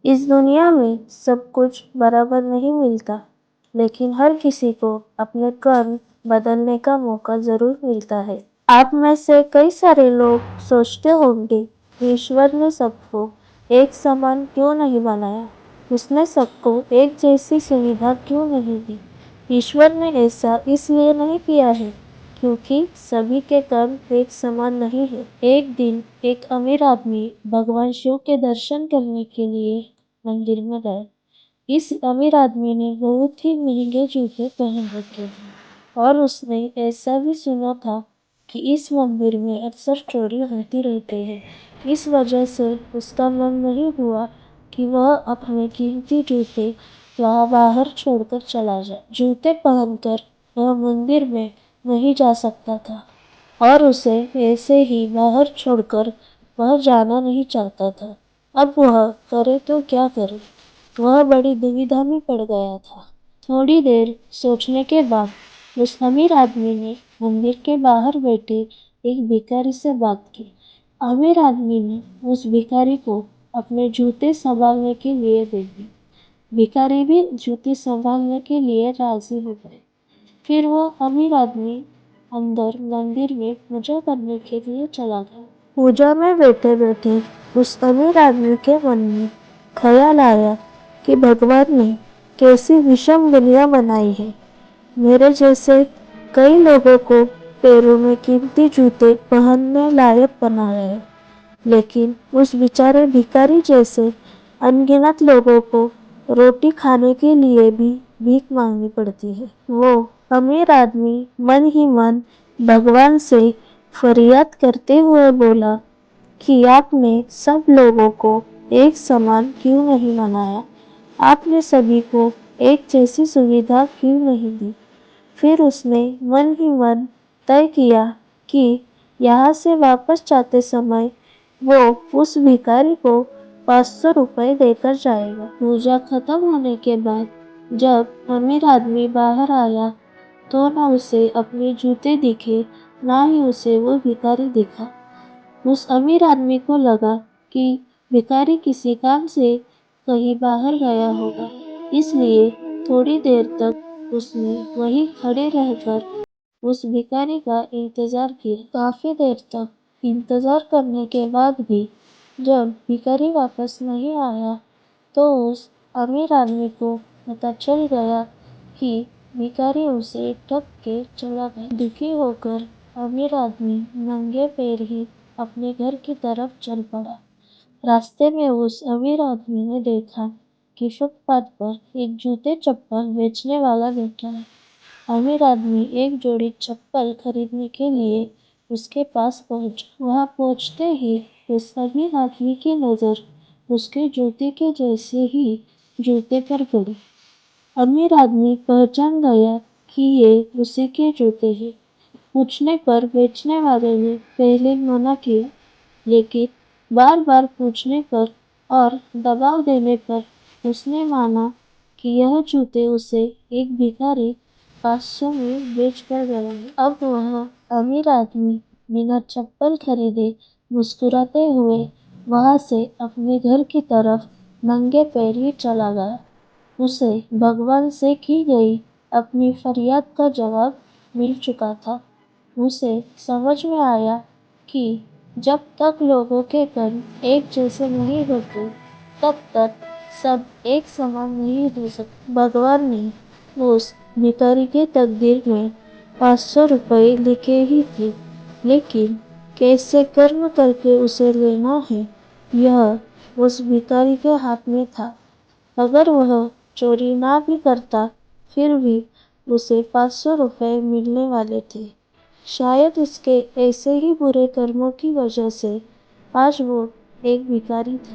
इस दुनिया में सब कुछ बराबर नहीं मिलता, लेकिन हर किसी को अपने कर्म बदलने का मौका जरूर मिलता है। आप में से कई सारे लोग सोचते होंगे कि ईश्वर ने सबको एक समान क्यों नहीं बनाया, उसने सबको एक जैसी सुविधा क्यों नहीं दी। ईश्वर ने ऐसा इसलिए नहीं किया है क्योंकि सभी के कर्म एक समान नहीं है। एक दिन एक अमीर आदमी भगवान शिव के दर्शन करने के लिए मंदिर में गए। इस अमीर आदमी ने बहुत ही महंगे जूते पहन रखे थे और उसने ऐसा भी सुना था कि इस मंदिर में अक्सर चोरी होती रहती है। इस वजह से उसका मन नहीं हुआ कि वह अपने कीमती जूते वहाँ बाहर छोड़कर चला जाए। जूते पहनकर वह मंदिर में नहीं जा सकता था और उसे ऐसे ही बाहर छोड़कर वह जाना नहीं चाहता था। अब वह करे तो क्या करे, वह बड़ी दुविधा में पड़ गया था। थोड़ी देर सोचने के बाद उस अमीर आदमी ने मंदिर के बाहर बैठे एक भिखारी से बात की। अमीर आदमी ने उस भिखारी को अपने जूते संभालने के लिए दे दी। भिखारी भी जूते संभालने के लिए राजी हो गए। फिर वो अमीर आदमी अंदर मंदिर में पूजा करने के लिए चला गया। पूजा में बैठे बैठे उस अमीर आदमी के मन में ख्याल आया कि भगवान ने कैसी विषम दुनिया बनाई है। मेरे जैसे कई लोगों को पैरों में कीमती जूते पहनने लायक बनाया है, लेकिन उस बेचारे भिखारी जैसे अनगिनत लोगों को रोटी खाने के लिए भी भीख मांगनी पड़ती है। वो अमीर आदमी मन ही मन भगवान से फरियाद करते हुए बोला कि आपने सब लोगों को एक समान क्यों नहीं बनाया, आपने सभी को एक जैसी सुविधा क्यों नहीं दी। फिर उसने मन ही मन तय किया कि यहाँ से वापस जाते समय वो उस भिखारी को 500 रुपये देकर जाएगा। पूजा खत्म होने के बाद जब अमीर आदमी बाहर आया तो न उसे अपने जूते दिखे, ना ही उसे वो भिखारी दिखा। उस अमीर आदमी को लगा कि भिखारी किसी काम से कहीं बाहर गया होगा, इसलिए थोड़ी देर तक उसने वहीं खड़े रहकर उस भिखारी का इंतजार किया। काफी देर तक इंतजार करने के बाद भी जब भिखारी वापस नहीं आया तो उस अमीर आदमी को पता चल गया कि भिखारी उसे ठग के चला गया। दुखी होकर अमीर आदमी नंगे पैर ही अपने घर की तरफ चल पड़ा। रास्ते में उस अमीर आदमी ने देखा कि फुटपाथ पर एक जूते चप्पल बेचने वाला बैठा है। अमीर आदमी एक जोड़ी चप्पल खरीदने के लिए उसके पास पहुंचा। वहां पहुंचते ही उस अमीर आदमी की नजर उसके जूते के जैसे ही जूते पर पड़ी। अमीर आदमी पहचान गया कि ये उसी के जूते हैं। पूछने पर बेचने वाले ने पहले मना किया, लेकिन बार बार पूछने पर और दबाव देने पर उसने माना कि यह जूते उसे एक भिखारी 500 में बेच कर गया है। अब वह अमीर आदमी बिना चप्पल खरीदे मुस्कुराते हुए वहां से अपने घर की तरफ नंगे पैर ही चला गया। उसे भगवान से की गई अपनी फरियाद का जवाब मिल चुका था। उसे समझ में आया कि जब तक लोगों के कर्म एक जैसे नहीं होते, तब तक सब एक समान नहीं हो सकते। भगवान ने उस भिखारी के तकदीर में 500 रुपये लिखे ही थे, लेकिन कैसे कर्म करके उसे लेना है, यह उस भिखारी के हाथ में था। अगर वह चोरी ना भी करता, फिर भी उसे 500 रुपये मिलने वाले थे। शायद उसके ऐसे ही बुरे कर्मों की वजह से आज वो एक भिखारी था।